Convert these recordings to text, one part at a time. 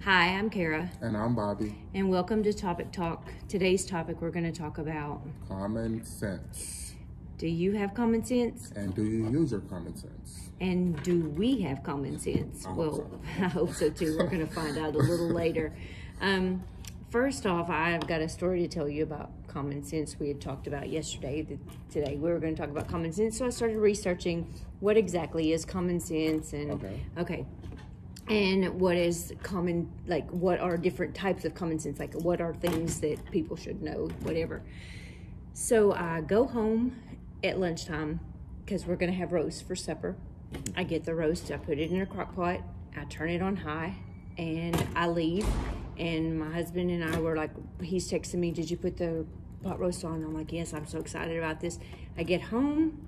Hi, I'm Kara. And I'm Bobby. And welcome to Topic Talk. Today's topic we're going to talk about common sense. Do you have common sense? And do you use your common sense? And do we have common sense? I hope so too. We're going to find out a little later. First off, I've got a story to tell you about common sense we had talked about yesterday. Today we were going to talk about common sense, so I started researching what exactly is common sense and and what is common, like what are different types of common sense, like what are things that people should know, whatever. So I go home at lunchtime because we're going to have roast for supper. I get the roast, I put it in a crock pot, I turn it on high, and I leave. And my husband and I were like, he's texting me, did you put the pot roast on? I'm like, yes, I'm so excited about this. I get home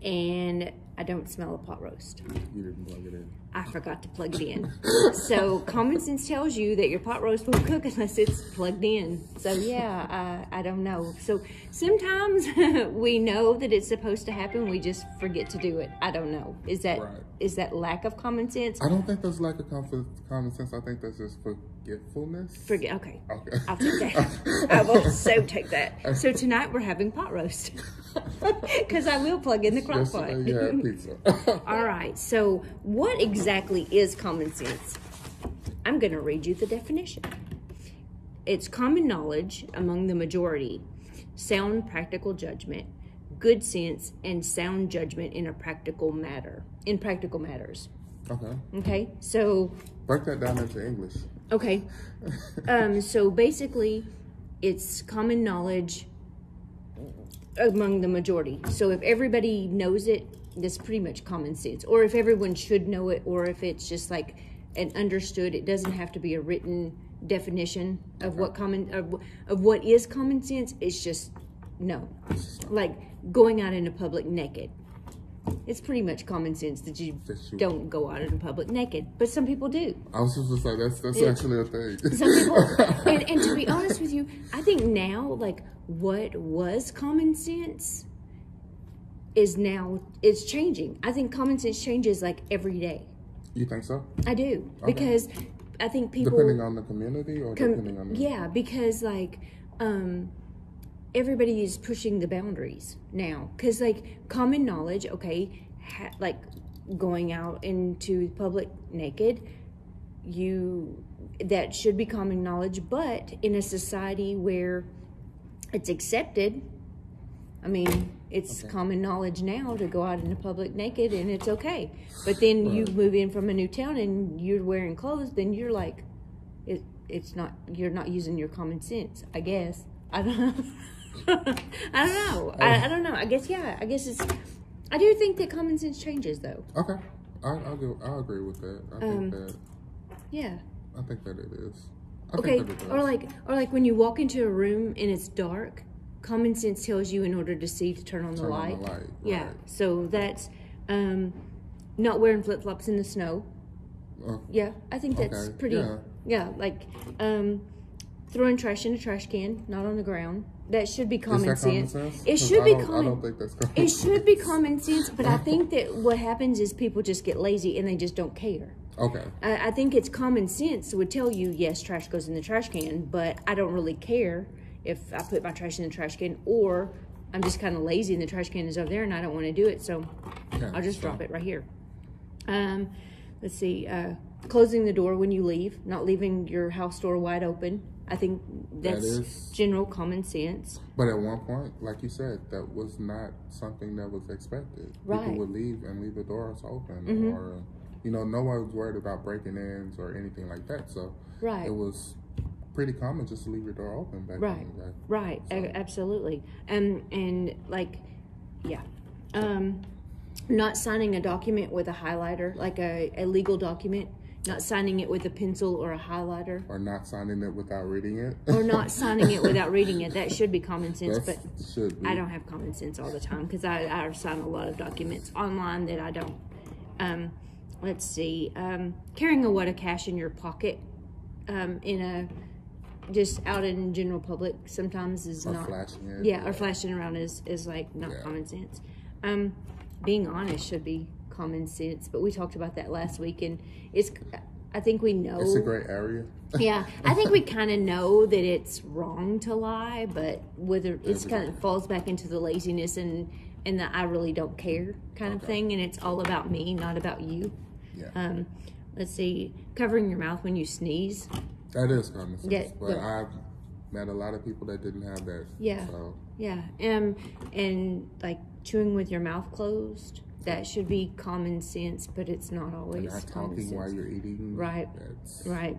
and I don't smell a pot roast. You didn't plug it in. I forgot to plug it in. So common sense tells you that your pot roast won't cook unless it's plugged in. So yeah, I don't know. So sometimes we know that it's supposed to happen, we just forget to do it. I don't know. Is that lack of common sense? I don't think that's lack of common sense. I think that's just forgetfulness. Okay. I'll take that. I will so take that. So tonight we're having pot roast. Because I will plug in the crock pot. Yeah, pizza. All right. So what exactly is common sense? I'm going to read you the definition. It's common knowledge among the majority, sound practical judgment, good sense, and sound judgment in practical matters. Okay. So break that down into English. Okay. So basically, it's common knowledge among the majority. So if everybody knows it, that's pretty much common sense. Or if everyone should know it, or if it's just like an understood, it doesn't have to be a written definition of what is common sense. It's just no. Like going out into public naked. It's pretty much common sense that you don't go out in public naked, but some people do. I was just going to say, that's actually a thing. Some people, and to be honest with you, I think now, like, what was common sense is now, it's changing. I think common sense changes, like, every day. You think so? I do, because I think people... Depending on the community or depending on the... Yeah, because, like, everybody is pushing the boundaries now, because like common knowledge, like going out into public naked, that should be common knowledge, but in a society where it's accepted, I mean, it's common knowledge now to go out into public naked and it's okay. But then you move in from a new town and you're wearing clothes, then you're like, you're not using your common sense, I guess. I don't know. I don't know. I guess it's. I do think that common sense changes, though. Okay, I'll agree with that. I think that. Yeah. I think that it is. Or like when you walk into a room and it's dark, common sense tells you in order to see to turn on the light. Yeah. Right. So that's not wearing flip flops in the snow. Yeah, I think that's pretty. Yeah, like throwing trash in a trash can, not on the ground. That should be common sense. It should be common. I don't think that's common sense. It should be common sense, but I think that what happens is people just get lazy and they just don't care. Okay. I think it's common sense would tell you, yes, trash goes in the trash can, but I don't really care if I put my trash in the trash can, or I'm just kind of lazy and the trash can is over there and I don't want to do it, so I'll just drop it right here. Let's see. Closing the door when you leave, not leaving your house door wide open. I think that's general common sense. But at one point, like you said, that was not something that was expected. Right. People would leave and leave the doors open, or no one was worried about breaking-ins or anything like that. So it was pretty common just to leave your door open back then. Right. So. Absolutely. And like, yeah. Not signing a document with a highlighter, like a legal document. Not signing it with a pencil or a highlighter. Or not signing it without reading it. Or not signing it without reading it. That should be common sense, but should be. I don't have common sense all the time because I sign a lot of documents online that I don't. Let's see. Carrying a wad of cash in your pocket just out in general public sometimes is not. Flashing it. Yeah, or flashing around is like not common sense. Being honest should be common sense, but we talked about that last week, and I think we know. It's a great area. Yeah, I think we kind of know that it's wrong to lie, but whether it's kind of falls back into the laziness and the I really don't care kind of thing, and it's all about me, not about you. Yeah. Let's see, covering your mouth when you sneeze. That is common sense, Yeah, but I've met a lot of people that didn't have that. Yeah. So. Yeah. And like chewing with your mouth closed. That should be common sense, but it's not always and not common talking sense. while you're eating. Right. That's... Right.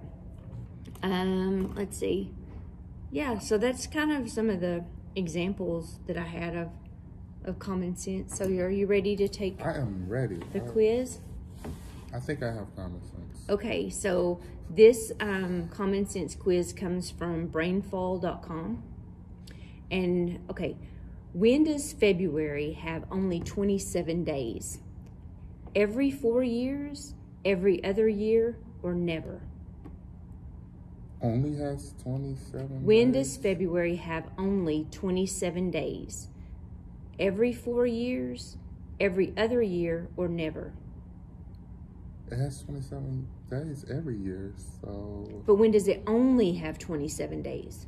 Let's see. Yeah, so that's kind of some of the examples that I had of common sense. So are you ready to take I am ready. The quiz? I think I have common sense. Okay, so this common sense quiz comes from brainfall.com. And, okay, when does February have only 27 days? Every 4 years, every other year, or never? Only has 27 When days? does February have only 27 days? Every 4 years, every other year, or never? It has 27 days every year, so... But when does it only have 27 days?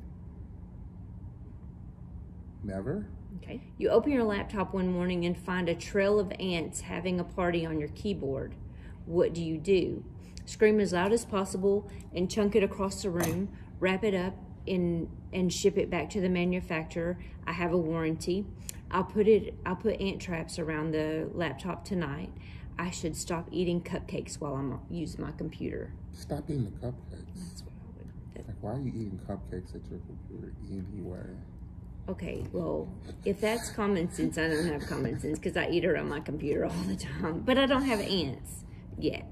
Never. Okay. You open your laptop one morning and find a trail of ants having a party on your keyboard. What do? Scream as loud as possible and chunk it across the room, wrap it up and ship it back to the manufacturer. I have a warranty. I'll put ant traps around the laptop tonight. I should stop eating cupcakes while I'm using my computer. Stop eating the cupcakes. That's what I would. Like, why are you eating cupcakes at your computer anyway? Okay, well, if that's common sense, I don't have common sense because I eat it on my computer all the time. But I don't have ants yet.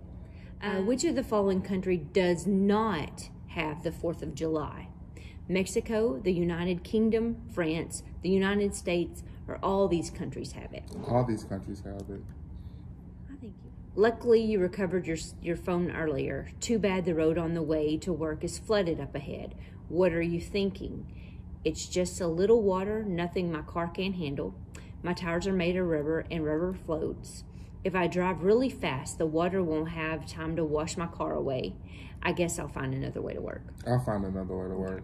Which of the following country does not have the 4th of July? Mexico, the United Kingdom, France, the United States, or all these countries have it? All these countries have it. I think you. Luckily, you recovered your phone earlier. Too bad the road on the way to work is flooded up ahead. What are you thinking? It's just a little water, nothing my car can't handle. My tires are made of rubber and rubber floats. If I drive really fast, the water won't have time to wash my car away. I guess I'll find another way to work. I'll find another way to work.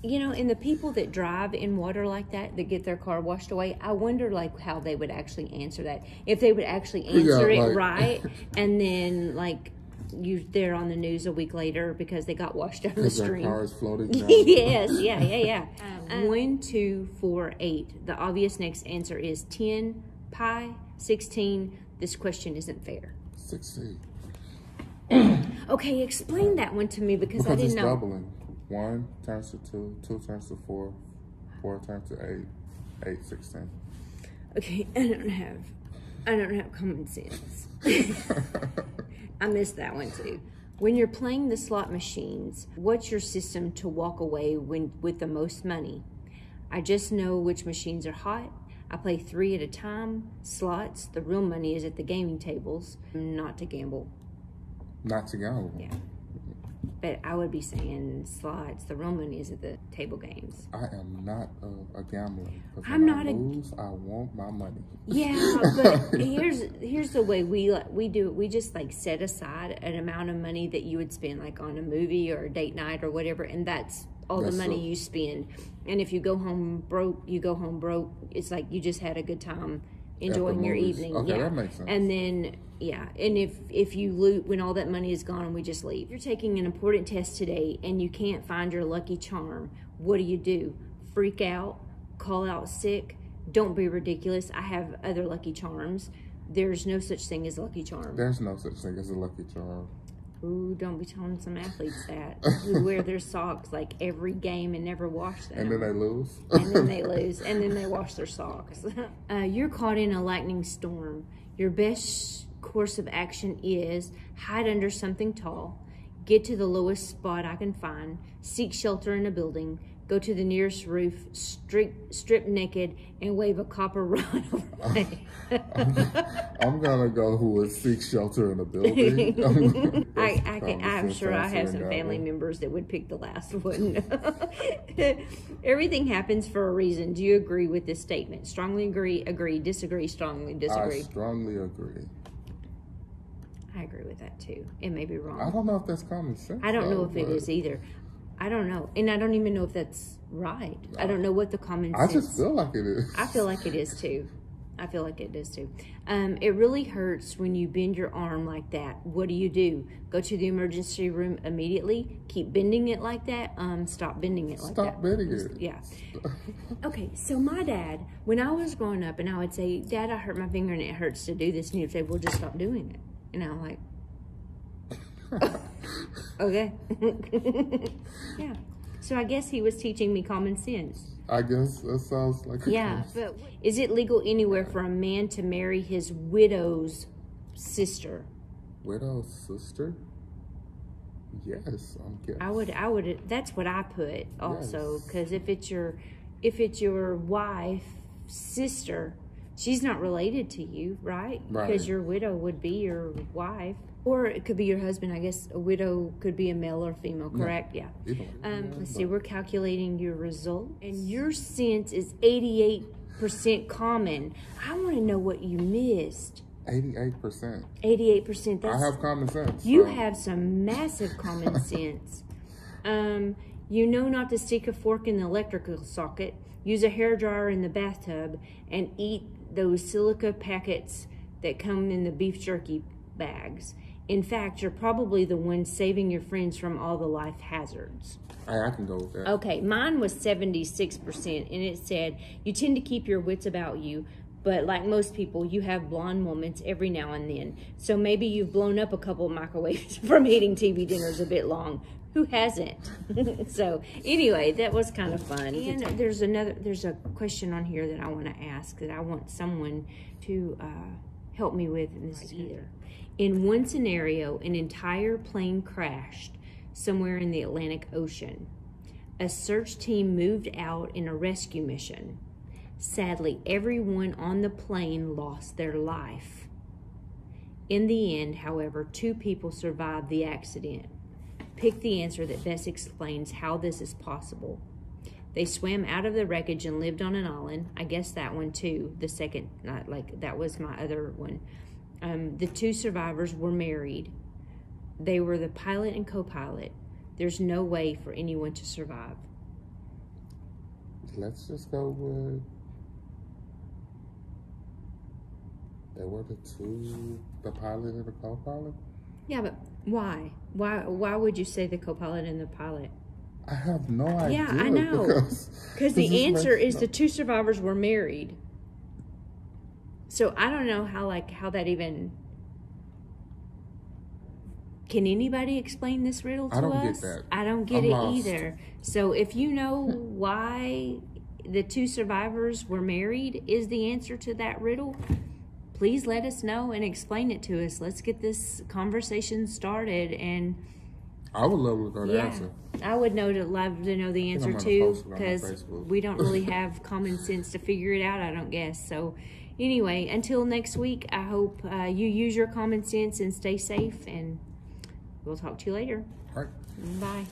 You know, and the people that drive in water like that get their car washed away, I wonder, like, how they would actually answer that. If they would actually answer it right, and then, like, they're on the news a week later because they got washed out of the stream. Their car is floating down. Yes, yeah. 1, 2, 4, 8. The obvious next answer is 10, pi, 16. This question isn't fair. 16. Okay, explain that one to me because I didn't know. It's doubling. 1 turns to 2, 2 turns to 4, 4 turns to 8, 8, 16. Okay, I don't have common sense. I missed that one too. When you're playing the slot machines, what's your system to walk away with the most money? I just know which machines are hot. I play 3 at a time. Slots, the real money is at the gaming tables, not to gamble. Not to gamble? Yeah. But I would be saying slots, the real money is at the table games. I am not a gambler. I'm not I want my money. Yeah, but here's the way we do it. We just like set aside an amount of money that you would spend like on a movie or a date night or whatever, and that's all the money you spend. And if you go home broke, you go home broke. It's like you just had a good time enjoying your evening. Okay, that makes sense. And then and if you loot when all that money is gone, we just leave. You're taking an important test today and you can't find your lucky charm. What do? Freak out, call out sick. Don't be ridiculous. I have other lucky charms. There's no such thing as lucky charm. There's no such thing as a lucky charm. Ooh, don't be telling some athletes that who wear their socks like every game and never wash them. And then they lose. And then they lose. And then they wash their socks. You're caught in a lightning storm. Your best course of action is hide under something tall, get to the lowest spot I can find, seek shelter in a building, go to the nearest roof, strip naked, and wave a copper rod over my head. I'm gonna go who would seek shelter in a building. I'm sure I have some family members that would pick the last one. Everything happens for a reason. Do you agree with this statement? Strongly agree, disagree, strongly disagree. I strongly agree. I agree with that too. It may be wrong. I don't know if that's common sense. I don't know if it is either. I don't know. And I don't even know if that's right. I don't know what the common sense... I just feel like it is. I feel like it is too. It really hurts when you bend your arm like that. What do? Go to the emergency room immediately? Keep bending it like that? Stop bending it like that. Stop bending it. Yeah. Okay, so my dad, when I was growing up and I would say, Dad, I hurt my finger and it hurts to do this. And he would say, well, just stop doing it. And I'm like, okay. Yeah. So I guess he was teaching me common sense. I guess that sounds like yeah. But is it legal anywhere for a man to marry his widow's sister? Widow's sister? Yes, I'm guessing. I would. That's what I put also, because if it's your wife's sister, she's not related to you, right? Right. Because your widow would be your wife. Or it could be your husband. I guess a widow could be a male or female, correct? Yeah. Let's see. We're calculating your result. And your sense is 88% common. I want to know what you missed. 88%. 88%. I have common sense. You have some massive common sense. You know not to stick a fork in the electrical socket, use a hairdryer in the bathtub, and eat those silica packets that come in the beef jerky bags. In fact, you're probably the one saving your friends from all the life hazards. I can go with that. Okay, mine was 76%, and it said, you tend to keep your wits about you, but like most people, you have blonde moments every now and then. So maybe you've blown up a couple of microwaves from eating TV dinners a bit long. Who hasn't? So anyway, that was kind of fun. And there's a question on here that I want to ask that I want someone to help me with, and this is either. In one scenario, an entire plane crashed somewhere in the Atlantic Ocean. A search team moved out in a rescue mission. Sadly, everyone on the plane lost their life. In the end, however, 2 people survived the accident. Pick the answer that best explains how this is possible. They swam out of the wreckage and lived on an island. I guess that one too. The second, that was my other one. The 2 survivors were married. They were the pilot and co-pilot. There's no way for anyone to survive. Let's just go with... They were the 2, the pilot and the co-pilot? Yeah, but why? Why would you say the co-pilot and the pilot? I have no idea. Yeah, I know. Because the answer is the 2 survivors were married. So I don't know how that even... Can anybody explain this riddle to us? I don't get that. I don't get it either. So if you know why the 2 survivors were married is the answer to that riddle, please let us know and explain it to us. Let's get this conversation started. And I would love to know the answer. I would love to know the answer too, because we don't really have common sense to figure it out, I don't guess. So anyway, until next week, I hope you use your common sense and stay safe, and we'll talk to you later. All right. Bye.